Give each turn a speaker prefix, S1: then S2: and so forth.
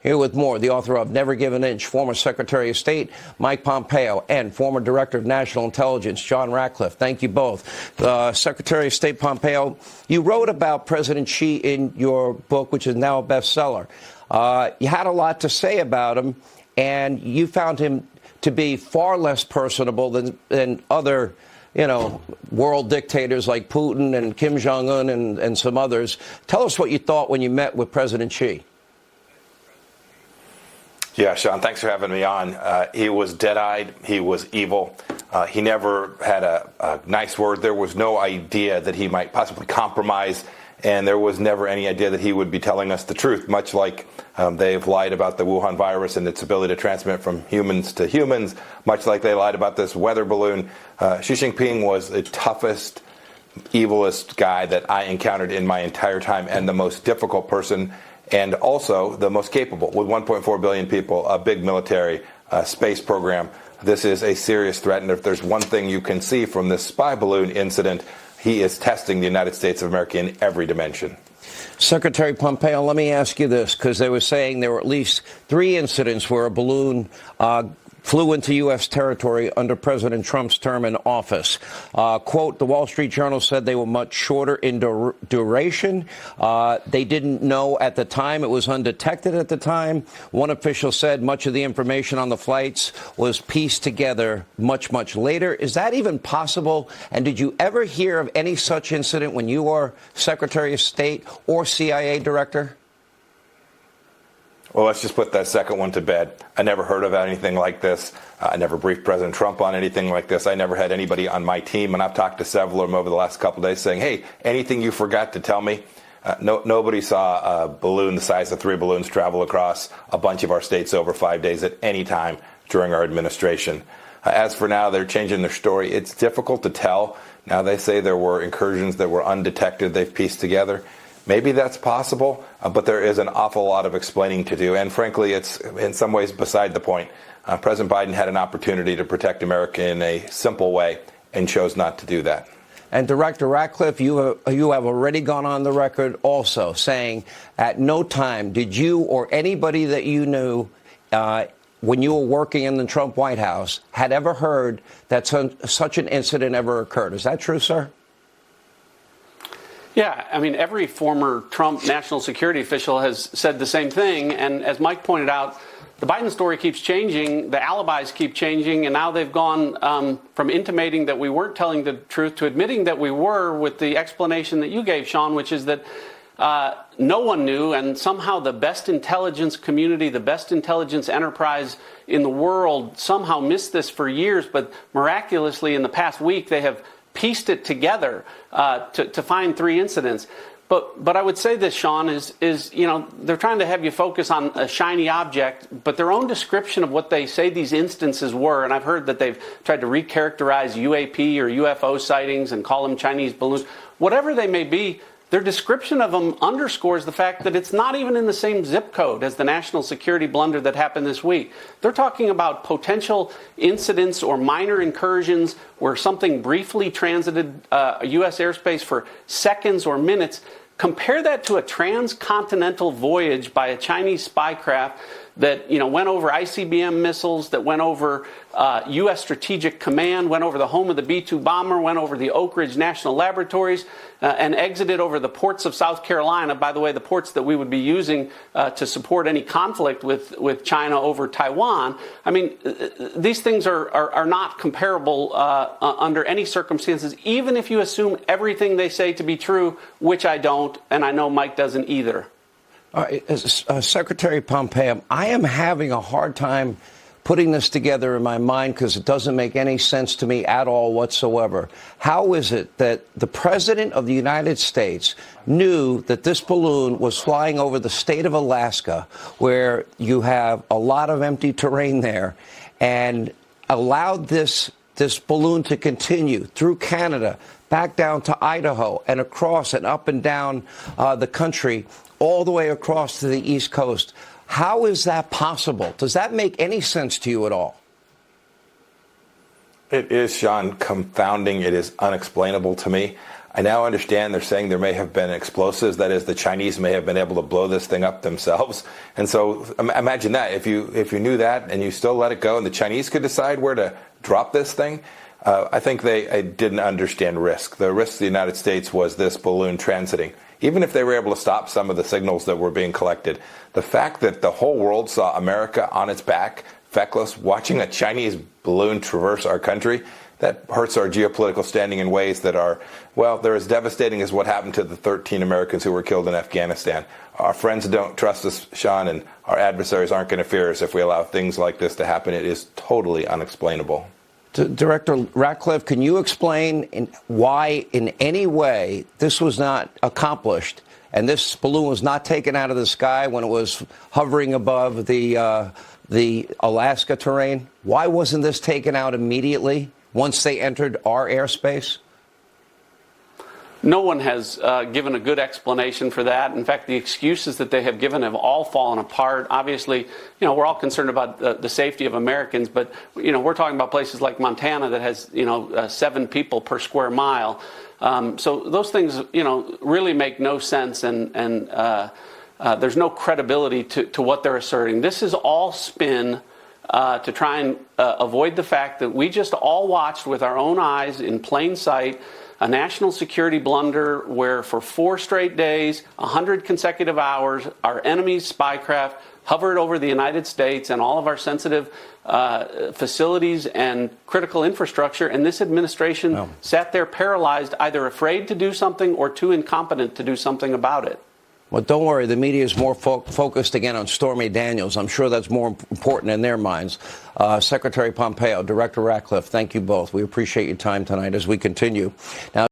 S1: Here with more, the author of Never Give an Inch, former Secretary of State Mike Pompeo, and former Director of National Intelligence John Ratcliffe. Thank you both. Secretary of State Pompeo, you wrote about President Xi in your book, which is now a bestseller. You had a lot to say about him, and you found him to be far less personable than other, world dictators like Putin and Kim Jong-un and some others. Tell us what you thought when you met with President Xi.
S2: Yeah, Sean, thanks for having me on. He was dead-eyed. He was evil. He never had a nice word. There was no idea that he might possibly compromise, and there was never any idea that he would be telling us the truth, much like they've lied about the Wuhan virus and its ability to transmit from humans to humans, much like they lied about this weather balloon. Xi Jinping was the toughest, evilest guy that I encountered in my entire time, and the most difficult person, and also the most capable. With 1.4 billion people, a big military, space program, this is a serious threat. And if there's one thing you can see from this spy balloon incident, he is testing the United States of America in every dimension.
S1: Secretary Pompeo, let me ask you this, because they were saying there were at least 3 incidents where a balloon flew into U.S. territory under President Trump's term in office. Quote, the Wall Street Journal said they were much shorter in duration. They didn't know at the time. It was undetected at the time. One official said much of the information on the flights was pieced together much, much later. Is that even possible? And did you ever hear of any such incident when you were Secretary of State or CIA Director?
S2: Well, let's just put that second one to bed. I never heard of anything like this. I never briefed President Trump on anything like this. I never had anybody on my team, and I've talked to several of them over the last couple of days saying, hey, anything you forgot to tell me? Nobody saw a balloon the size of 3 balloons travel across a bunch of our states over 5 days at any time during our administration. As for now, they're changing their story. It's difficult to tell. Now they say there were incursions that were undetected, they've pieced together. Maybe that's possible, but there is an awful lot of explaining to do. And frankly, it's in some ways beside the point. President Biden had an opportunity to protect America in a simple way and chose not to do that.
S1: And Director Ratcliffe, you have already gone on the record also saying at no time did you or anybody that you knew when you were working in the Trump White House had ever heard that such an incident ever occurred. Is that true, sir?
S3: Yeah, I mean, every former Trump national security official has said the same thing. And as Mike pointed out, the Biden story keeps changing, the alibis keep changing, and now they've gone from intimating that we weren't telling the truth to admitting that we were, with the explanation that you gave, Sean, which is that no one knew, and somehow the best intelligence community, the best intelligence enterprise in the world somehow missed this for years, but miraculously in the past week they have pieced it together to find 3 incidents. But I would say this, Sean, is they're trying to have you focus on a shiny object, but their own description of what they say these instances were, and I've heard that they've tried to recharacterize UAP or UFO sightings and call them Chinese balloons, whatever they may be. Their description of them underscores the fact that it's not even in the same zip code as the national security blunder that happened this week. They're talking about potential incidents or minor incursions where something briefly transited U.S. airspace for seconds or minutes. Compare that to a transcontinental voyage by a Chinese spy craft that went over ICBM missiles, that went over U.S. Strategic Command, went over the home of the B-2 bomber, went over the Oak Ridge National Laboratories, and exited over the ports of South Carolina. By the way, the ports that we would be using to support any conflict with China over Taiwan. I mean, these things are not comparable under any circumstances, even if you assume everything they say to be true, which I don't, and I know Mike doesn't either.
S1: Secretary Pompeo, I am having a hard time putting this together in my mind because it doesn't make any sense to me at all whatsoever. How is it that the President of the United States knew that this balloon was flying over the state of Alaska, where you have a lot of empty terrain there, and allowed this balloon to continue through Canada, back down to Idaho, and across and up and down the country, all the way across to the East Coast? How is that possible? Does that make any sense to you at all?
S2: It is, Sean, confounding. It is unexplainable to me. I now understand they're saying there may have been explosives. That is, the Chinese may have been able to blow this thing up themselves. And so imagine that. If you knew that and you still let it go and the Chinese could decide where to drop this thing, I think they didn't understand risk. The risk to the United States was this balloon transiting. Even if they were able to stop some of the signals that were being collected, the fact that the whole world saw America on its back, feckless, watching a Chinese balloon traverse our country, that hurts our geopolitical standing in ways that are, well, they're as devastating as what happened to the 13 Americans who were killed in Afghanistan. Our friends don't trust us, Sean, and our adversaries aren't going to fear us if we allow things like this to happen. It is totally unexplainable.
S1: Director Ratcliffe, can you explain why in any way this was not accomplished and this balloon was not taken out of the sky when it was hovering above the Alaska terrain? Why wasn't this taken out immediately once they entered our airspace?
S3: No one has given a good explanation for that. In fact, the excuses that they have given have all fallen apart. Obviously, we're all concerned about the safety of Americans, but, we're talking about places like Montana that has, 7 people per square mile. So those things, really make no sense, and there's no credibility to what they're asserting. This is all spin to try and avoid the fact that we just all watched with our own eyes in plain sight a national security blunder where for 4 straight days, 100 consecutive hours, our enemy's spycraft hovered over the United States and all of our sensitive facilities and critical infrastructure, and this administration sat there paralyzed, either afraid to do something or too incompetent to do something about it.
S1: Well, don't worry. The media is more focused again on Stormy Daniels. I'm sure that's more important in their minds. Secretary Pompeo, Director Ratcliffe, thank you both. We appreciate your time tonight as we continue. Now,